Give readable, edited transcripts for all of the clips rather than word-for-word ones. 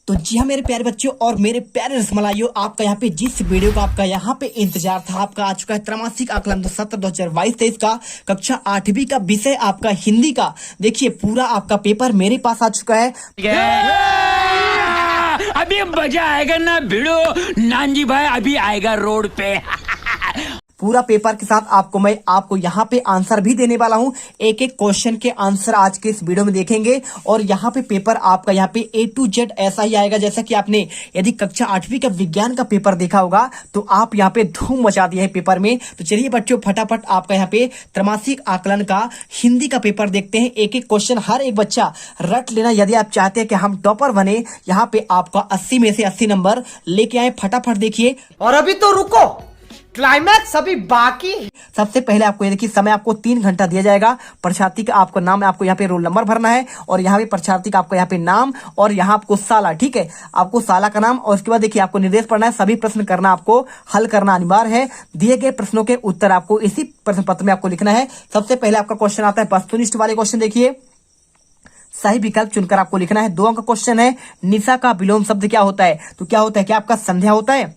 तो जी हाँ मेरे प्यारे बच्चों और मेरे प्यारे रसमलाइयों, आपका यहाँ पे जिस वीडियो का आपका यहाँ पे इंतजार था, आपका आ चुका है त्रैमासिक आकलन 2017-2022-23 का कक्षा 8वीं का विषय आपका हिंदी का। देखिए पूरा आपका पेपर मेरे पास आ चुका है। अभी मजा आएगा ना भिड़ो, नानजी भाई अभी आएगा रोड पे। पूरा पेपर के साथ आपको यहाँ पे आंसर भी देने वाला हूँ। एक एक क्वेश्चन के आंसर आज के इस वीडियो में देखेंगे और यहाँ पे पेपर आपका यहाँ पे A to Z ऐसा ही आएगा जैसा कि आपने यदि कक्षा 8वीं का विज्ञान का पेपर देखा होगा तो आप यहाँ पे धूम मचा दिया है पेपर में। तो चलिए बच्चों फटाफट आपका यहाँ पे त्रैमासिक आकलन का हिंदी का पेपर देखते हैं। एक एक क्वेश्चन हर एक बच्चा रट लेना यदि आप चाहते हैं कि हम टॉपर बने। यहाँ पे आपका 80 में से 80 नंबर लेके आए, फटाफट देखिए। और अभी तो रुको, क्लाइमैक्स अभी बाकी। सबसे पहले आपको ये देखिए, समय आपको 3 घंटा दिया जाएगा। परीक्षार्थी का आपको नाम, आपको यहाँ पे रोल नंबर भरना है और यहाँ पे परीक्षार्थी का आपको यहाँ पे नाम और यहाँ आपको साला, ठीक है, आपको साला का नाम। और उसके बाद देखिए आपको निर्देश पढ़ना है, सभी प्रश्न करना, आपको हल करना अनिवार्य है। दिए गए प्रश्नों के उत्तर आपको इसी प्रश्न पत्र में आपको लिखना है। सबसे पहले आपका क्वेश्चन आता है वस्तुनिष्ठ वाले क्वेश्चन। देखिए सही विकल्प चुनकर आपको लिखना है। 2 अंक का क्वेश्चन है, निशा का विलोम शब्द क्या होता है? तो क्या होता है, क्या आपका संध्या होता है?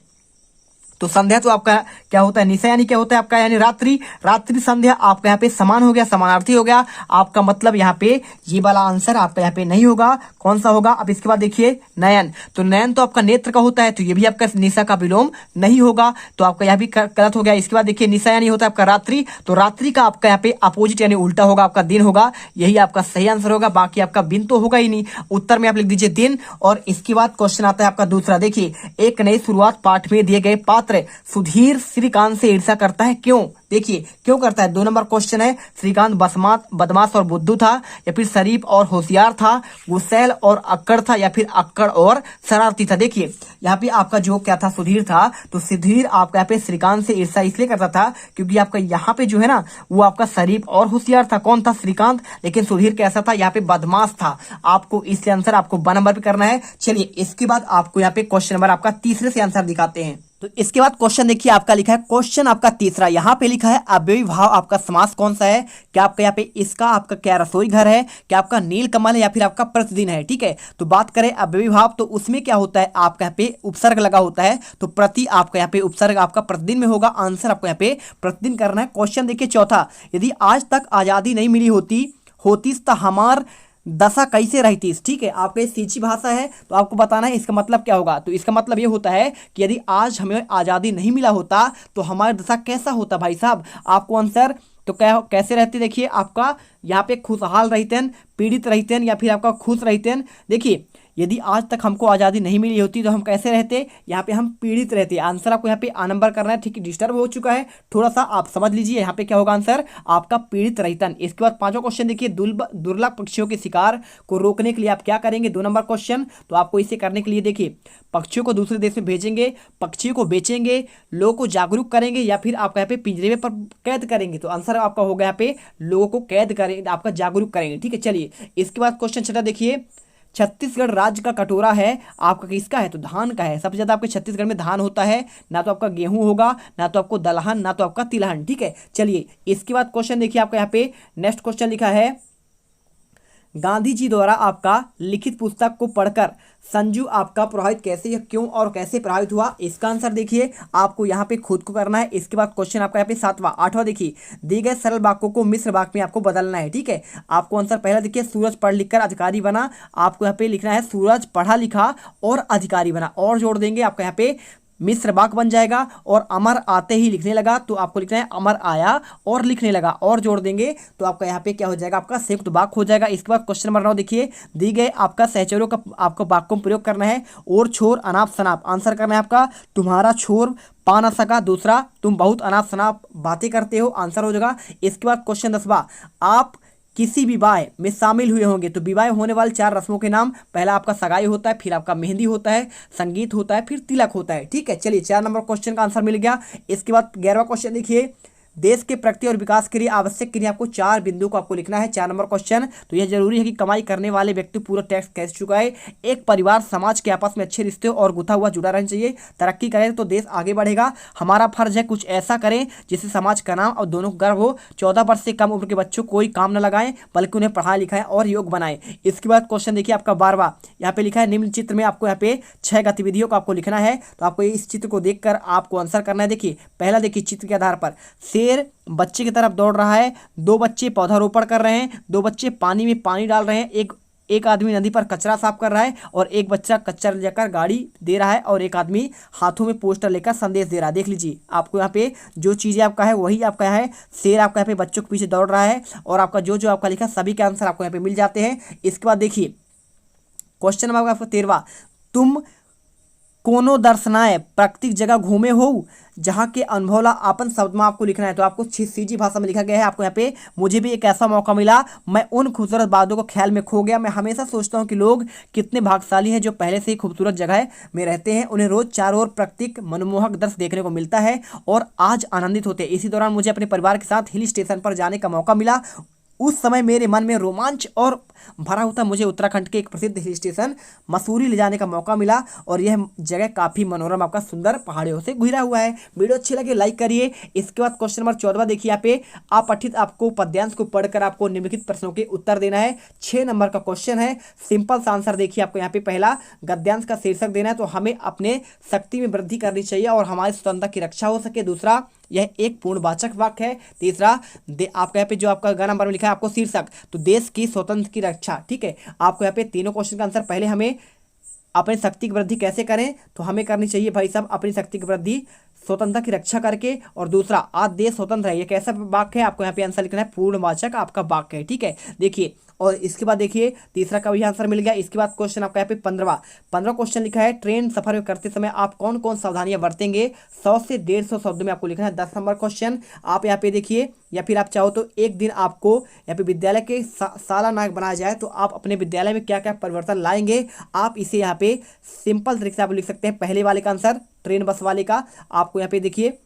तो संध्या तो आपका क्या होता है, निशा यानी क्या होता है आपका, यानी रात्रि। रात्रि संध्या आपका यहाँ पे समान हो गया, समानार्थी हो गया। आपका मतलब यहाँ पे ये वाला आंसर आपका यहाँ पे नहीं होगा। कौन सा होगा? अब इसके बाद देखिए नयन, तो नयन तो आपका नेत्र का होता है, तो ये भी आपका निशा का विलोम नहीं होगा, तो आपका यह भी गलत हो गया। इसके बाद देखिए निशा यानी होता है आपका रात्रि, तो रात्रि का आपका यहाँ पे अपोजिट यानी उल्टा होगा, आपका दिन होगा। यही आपका सही आंसर होगा, बाकी आपका दिन तो होगा ही नहीं। उत्तर में आप लिख दीजिए दिन। और इसके बाद क्वेश्चन आता है आपका दूसरा। देखिए एक नई शुरुआत पाठ में दिए गए पात्र सुधीर श्रीकांत से ईर्ष्या करता है, क्यों? देखिए क्यों करता है। 2 नंबर क्वेश्चन है, श्रीकांत बदमाश और बुद्धू था, या फिर शरीफ और होशियार था, गुस्सैल और अक्कड़ था, या फिर अक्कड़ और शरारती था। देखिए यहाँ पे आपका जो क्या था, सुधीर था। तो सुधीर आपका यहाँ पे श्रीकांत से ईर्ष्या इसलिए करता था क्योंकि आपका यहाँ पे जो है ना वो आपका शरीफ और होशियार था। कौन था? श्रीकांत। लेकिन सुधीर कैसा था? यहाँ पे बदमाश था। आपको इसलिए आंसर आपको 2 नंबर पे करना है। चलिए इसके बाद आपको यहाँ पे क्वेश्चन नंबर आपका तीसरे से आंसर दिखाते हैं। तो इसके बाद क्वेश्चन देखिए आपका लिखा है, क्वेश्चन आपका तीसरा यहाँ पे लिखा है अव्ययी भाव आपका समास कौन सा है? क्या आपका यहाँ पे इसका आपका क्या रसोई घर है, क्या आपका नील कमल है, या फिर आपका प्रतिदिन है? ठीक है, तो बात करें अव्ययी भाव तो उसमें क्या होता है, आपका यहाँ पे उपसर्ग लगा होता है, तो प्रति आपका यहाँ पे उपसर्ग आपका प्रतिदिन में होगा। आंसर आपको यहाँ पे प्रतिदिन करना है। क्वेश्चन देखिए चौथा, यदि आज तक आजादी नहीं मिली होती तो हमार दशा कैसे रहती? ठीक है, आपका ये सीची भाषा है तो आपको बताना है इसका मतलब क्या होगा। तो इसका मतलब ये होता है कि यदि आज हमें आज़ादी नहीं मिला होता तो हमारी दशा कैसा होता भाई साहब। आपको आंसर तो क्या कैसे रहते, देखिए आपका यहाँ पे खुशहाल रहते हैं, पीड़ित रहते हैं, या फिर आपका खुश रहते हैं। देखिए यदि आज तक हमको आज़ादी नहीं मिली होती तो हम कैसे रहते, यहाँ पे हम पीड़ित रहते। आंसर आपको यहाँ पे आ नंबर करना है। ठीक है, डिस्टर्ब हो चुका है थोड़ा सा, आप समझ लीजिए यहाँ पे क्या होगा आंसर आपका पीड़ित रहता। इसके बाद 5वां क्वेश्चन देखिए, दुर्लभ पक्षियों के शिकार को रोकने के लिए आप क्या करेंगे? 2 नंबर क्वेश्चन। तो आपको इसे करने के लिए देखिए पक्षियों को दूसरे देश में भेजेंगे, पक्षियों को बेचेंगे, लोगों को जागरूक करेंगे, या फिर आपका यहाँ पे पिंजरे में पर कैद करेंगे। तो आंसर आपका होगा यहाँ पे लोगों को कैद करेंगे, आपका जागरूक करेंगे। ठीक है, चलिए इसके बाद क्वेश्चन छठा देखिए, छत्तीसगढ़ राज्य का कटोरा है आपका किसका है? तो धान का है। सबसे ज्यादा आपके छत्तीसगढ़ में धान होता है, ना तो आपका गेहूं होगा, ना तो आपको दलहन, ना तो आपका तिलहन। ठीक है, चलिए इसके बाद क्वेश्चन देखिए आपका यहाँ पे नेक्स्ट क्वेश्चन लिखा है, गांधी जी द्वारा आपका लिखित पुस्तक को पढ़कर संजू आपका प्रभावित कैसे या क्यों और कैसे प्रभावित हुआ? इसका आंसर देखिए आपको यहाँ पे खुद को करना है। इसके बाद क्वेश्चन आपका यहाँ पे 7वां 8वां देखिए, दिए गए सरल वाक्यों को मिश्र वाक्य में आपको बदलना है। ठीक है, आपको आंसर पहला देखिए, सूरज पढ़ लिख कर अधिकारी बना। आपको यहाँ पे लिखना है सूरज पढ़ा लिखा और अधिकारी बना, और जोड़ देंगे आपका यहाँ पे मिश्र वाक्य बन जाएगा। और अमर आते ही लिखने लगा, तो आपको लिखना है अमर आया और लिखने लगा, और जोड़ देंगे तो आपका यहाँ पे क्या हो जाएगा, आपका संयुक्त वाक्य हो जाएगा। इसके बाद क्वेश्चन नंबर 9 देखिए, दी गए आपका सहचरों का आपको वाक्यों में प्रयोग करना है, और छोर अनाप शनाप। आंसर करना है आपका तुम्हारा छोर पा ना सका, दूसरा तुम बहुत अनाप शनाप बातें करते हो। आंसर हो जाएगा। इसके बाद क्वेश्चन 10वां, आप किसी विवाह में शामिल हुए होंगे, तो विवाह होने वाले 4 रस्मों के नाम, पहला आपका सगाई होता है, फिर आपका मेहंदी होता है, संगीत होता है, फिर तिलक होता है। ठीक है, चलिए 4 नंबर क्वेश्चन का आंसर मिल गया। इसके बाद 11वां क्वेश्चन देखिए, देश के प्रगति और विकास के लिए आवश्यक के लिए आपको 4 बिंदु को आपको लिखना है। 4 नंबर क्वेश्चन। तो यह जरूरी है कि कमाई करने वाले व्यक्ति पूरा टैक्स कैसे चुकाए, एक परिवार समाज के आपस में अच्छे रिश्ते और गुथा हुआ जुड़ा रहना चाहिए, तरक्की करें तो देश आगे बढ़ेगा, हमारा फर्ज है कुछ ऐसा करें जिससे समाज का नाम और दोनों को गर्व हो, 14 वर्ष से कम उम्र के बच्चों को कोई काम न लगाएं बल्कि उन्हें पढ़ाएं लिखाएं और योग बनाएं। इसके बाद क्वेश्चन देखिए आपका 12वां, यहाँ पे लिखा है निम्न चित्र में आपको यहाँ पे 6 गतिविधियों को आपको लिखना है। तो आपको इस चित्र को देखकर आपको आंसर करना है। देखिए पहला देखिए चित्र के आधार पर शेर बच्चे की तरफ दौड़ रहा है, 2 बच्चे पौधारोपण कर रहे हैं, 2 बच्चे पानी में पानी डाल रहे हैं, एक आदमी नदी पर कचरा साफ कर रहा है और एक बच्चा कचरा लेकर गाड़ी दे रहा है और एक आदमी हाथों में पोस्टर लेकर संदेश दे रहा है। देख लीजिए आपको यहाँ पे जो चीज़ें आपका है वही आपका है। शेर आपका यहाँ पे बच्चों के पीछे दौड़ रहा है और आपका जो आपका लिखा सभी के आंसर आपको यहाँ पे मिल जाते हैं। इसके बाद देखिए क्वेश्चन नंबर आपका 13वां, तुम कोनो दर्शनाए प्राकृतिक जगह घूमे हो जहाँ के अनुभव ला अपन शब्द में आपको लिखना है। तो आपको सीधी भाषा में लिखा गया है। आपको यहाँ पे मुझे भी एक ऐसा मौका मिला, मैं उन खूबसूरत बातों को ख्याल में खो गया। मैं हमेशा सोचता हूँ कि लोग कितने भाग्यशाली हैं जो पहले से ही खूबसूरत जगह में रहते हैं, उन्हें रोज चारों ओर प्राकृतिक मनमोहक दृश्य देखने को मिलता है और आज आनंदित होते हैं। इसी दौरान मुझे अपने परिवार के साथ हिल स्टेशन पर जाने का मौका मिला। उस समय मेरे मन में रोमांच और भरा हुआ था। मुझे उत्तराखंड के एक प्रसिद्ध हिल स्टेशन मसूरी ले जाने का मौका मिला और यह जगह काफ़ी मनोरम आपका सुंदर पहाड़ियों से घिरा हुआ है। वीडियो अच्छी लगे लाइक करिए। इसके बाद क्वेश्चन नंबर 14वां देखिए, यहाँ पे अपठित आपको पद्यांश को पढ़कर आपको निम्नलिखित प्रश्नों के उत्तर देना है। 6 नंबर का क्वेश्चन है, सिंपल सा आंसर देखिए। आपको यहाँ पे पहला गद्यांश का शीर्षक देना है, तो हमें अपने शक्ति में वृद्धि करनी चाहिए और हमारी स्वतंत्रता की रक्षा हो सके। दूसरा, यह एक पूर्णवाचक वाक्य है। तीसरा, आपका यहाँ पे जो आपका ग नंबर में लिखा है आपको शीर्षक, तो देश की स्वतंत्र की रक्षा। ठीक है, आपको यहाँ पे तीनों क्वेश्चन का आंसर, पहले हमें अपनी शक्ति की वृद्धि कैसे करें, तो हमें करनी चाहिए भाई साहब अपनी शक्ति की वृद्धि स्वतंत्रता की रक्षा करके। और दूसरा, आज देश स्वतंत्र है, ये कैसा वाक्य है, आपको यहाँ पे आंसर लिखना है पूर्णवाचक आपका वाक्य है। ठीक है, देखिए और इसके बाद देखिए तीसरा का भी आंसर मिल गया। इसके बाद क्वेश्चन आपका यहाँ पे 15वां क्वेश्चन लिखा है, ट्रेन सफर में करते समय आप कौन कौन सावधानियां बरतेंगे। 100 से 150 शब्दों में आपको लिखना है। 10 नंबर क्वेश्चन, आप यहाँ पे देखिए, या फिर आप चाहो तो एक दिन आपको यहाँ पे विद्यालय के सालानायक बनाया जाए तो आप अपने विद्यालय में क्या क्या परिवर्तन लाएंगे, आप इसे यहाँ पे सिंपल तरीके से आप लिख सकते हैं। पहले वाले का आंसर ट्रेन बस वाले का, आपको यहाँ पे देखिए,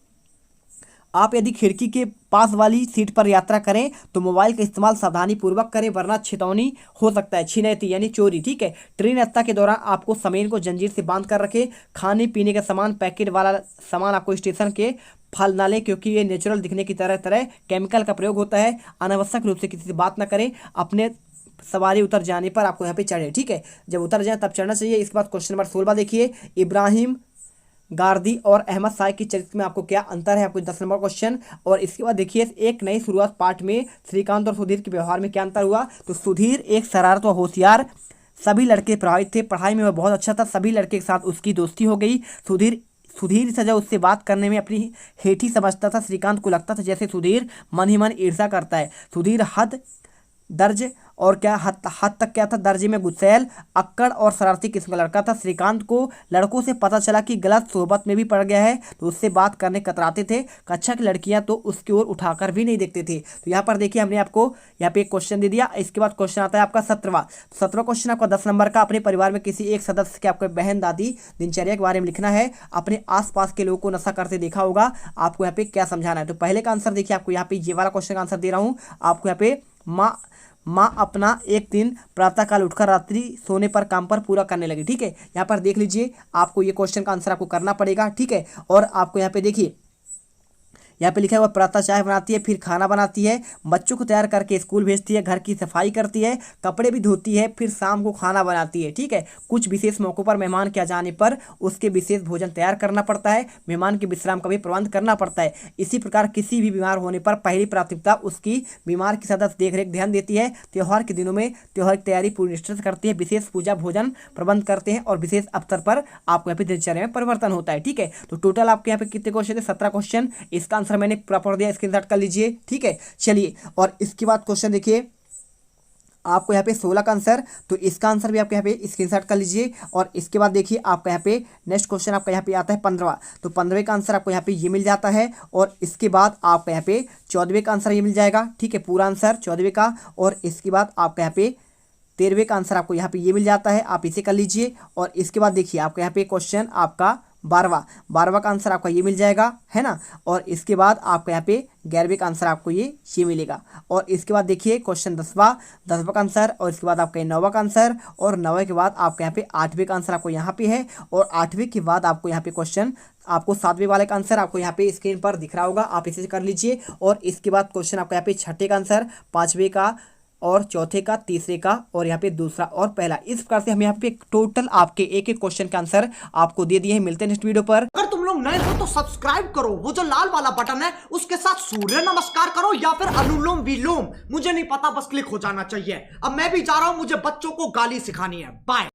आप यदि खिड़की के पास वाली सीट पर यात्रा करें तो मोबाइल का इस्तेमाल सावधानी पूर्वक करें वरना छितौनी हो सकता है, छिनैती यानी चोरी। ठीक है, ट्रेन यात्रा के दौरान आपको सामान को जंजीर से बांध कर रखें। खाने पीने का सामान, पैकेट वाला सामान आपको स्टेशन के फल ना लें क्योंकि ये नेचुरल दिखने की तरह तरह केमिकल का प्रयोग होता है। अनावश्यक रूप से किसी से बात ना करें। अपने सवारी उतर जाने पर आपको यहाँ पे चढ़े। ठीक है, जब उतर जाए तब चढ़ना चाहिए। इसके बाद क्वेश्चन नंबर 16 देखिए, इब्राहिम गार्दी और अहमद साय के चरित्र में आपको क्या अंतर है, आपको 10 नंबर क्वेश्चन। और इसके बाद देखिए, एक नई शुरुआत पार्ट में श्रीकांत और सुधीर के व्यवहार में क्या अंतर हुआ। तो सुधीर एक शरारत व होशियार, सभी लड़के प्रभावित थे, पढ़ाई में वह बहुत अच्छा था, सभी लड़के के साथ उसकी दोस्ती हो गई। सुधीर सजा उससे बात करने में अपनी हेठी समझता था। श्रीकांत को लगता था जैसे सुधीर मन ही मन ईर्ष्या करता है। सुधीर हद दर्ज और क्या हद तक क्या था, दर्जे में गुस्सैल, अक्कड़ और शरारती किस्म का लड़का था। श्रीकांत को लड़कों से पता चला कि गलत सोहबत में भी पड़ गया है तो उससे बात करने कतराते थे। कक्षा की लड़कियां तो उसकी ओर उठाकर भी नहीं देखते थे। तो यहाँ पर देखिए, हमने आपको यहाँ पे एक क्वेश्चन दे दिया। इसके बाद क्वेश्चन आता है आपका 17वां क्वेश्चन आपका 10 नंबर का, अपने परिवार में किसी एक सदस्य के आपको बहन दादी दिनचर्या के बारे में लिखना है। अपने आसपास के लोगों को नशा करते देखा होगा, आपको यहाँ पे क्या समझाना है। तो पहले का आंसर देखिए, आपको यहाँ पे ये वाला क्वेश्चन का आंसर दे रहा हूँ। आपको यहाँ पे माँ अपना एक दिन प्रातःकाल उठकर रात्रि सोने पर काम पर पूरा करने लगी। ठीक है, यहाँ पर देख लीजिए, आपको ये क्वेश्चन का आंसर आपको करना पड़ेगा। ठीक है, और आपको यहाँ पे देखिए, यहाँ पे लिखा है वह प्रातः चाय बनाती है, फिर खाना बनाती है, बच्चों को तैयार करके स्कूल भेजती है, घर की सफाई करती है, कपड़े भी धोती है, फिर शाम को खाना बनाती है। ठीक है, कुछ विशेष मौक़ों पर मेहमान के आ जाने पर उसके विशेष भोजन तैयार करना पड़ता है, मेहमान के विश्राम का भी प्रबंध करना पड़ता है। इसी प्रकार किसी भी बीमार होने पर पहली प्राथमिकता उसकी बीमार की सदस्य देखरेख ध्यान देती है। त्यौहार के दिनों में त्यौहार की तैयारी पूरी निष्ठा से करती है, विशेष पूजा भोजन प्रबंध करते हैं और विशेष अवसर पर आपको यहाँ पे दिनचर्या में परिवर्तन होता है। ठीक है, तो टोटल आपके यहाँ पे कितने क्वेश्चन थे, 17 क्वेश्चन। इसका आंसर मैंने प्रॉपर दिया, स्क्रीनशॉट कर लीजिए। ठीक है, चलिए, और इसके बाद क्वेश्चन देखिए, आपको यहाँ पे 16 का आंसर, तो इसका आंसर भी आपके यहाँ पे स्क्रीनशॉट कर लीजिए। और इसके बाद देखिए, आपका यहाँ पे नेक्स्ट क्वेश्चन आपका यहाँ पे आता है 15वां, तो 15वें का आंसर आपको यहाँ पे ये मिल जाता है। और इसके बाद आपका यहाँ पे 14वें का आंसर ये मिल जाएगा। ठीक है, पूरा आंसर 14वें का। और इसके बाद आपका यहाँ पे 13वें का आंसर आपको यहाँ पे ये मिल जाता है, आप इसे कर लीजिए। और इसके बाद देखिए, आपका यहाँ पे क्वेश्चन आपका 12वां का आंसर आपका ये मिल जाएगा, है ना। और इसके बाद आपका यहाँ पे 11वें का आंसर आपको ये मिलेगा। और इसके बाद देखिए क्वेश्चन 10वां का आंसर, और इसके बाद आपका 9वां का आंसर, और 9वें के बाद आपका यहाँ पे 8वें का आंसर आपको यहाँ पे है। और 8वें के बाद आपको यहाँ पे क्वेश्चन आपको 7वें वाले का आंसर आपको यहाँ पे स्क्रीन पर दिख रहा होगा, आप इसे कर लीजिए। और इसके बाद क्वेश्चन आपका यहाँ पे 6ठे का आंसर, 5वें का, और चौथे का, तीसरे का, और यहाँ पे दूसरा और पहला। इस प्रकार से हम यहाँ पे टोटल आपके एक एक क्वेश्चन का आंसर आपको दे दिए हैं। मिलते हैं नेक्स्ट वीडियो पर। अगर तुम लोग नए हो तो सब्सक्राइब करो, वो जो लाल वाला बटन है उसके साथ सूर्य नमस्कार करो या फिर अनुलोम विलोम, मुझे नहीं पता, बस क्लिक हो जाना चाहिए। अब मैं भी जा रहा हूं, मुझे बच्चों को गाली सिखानी है। बाय।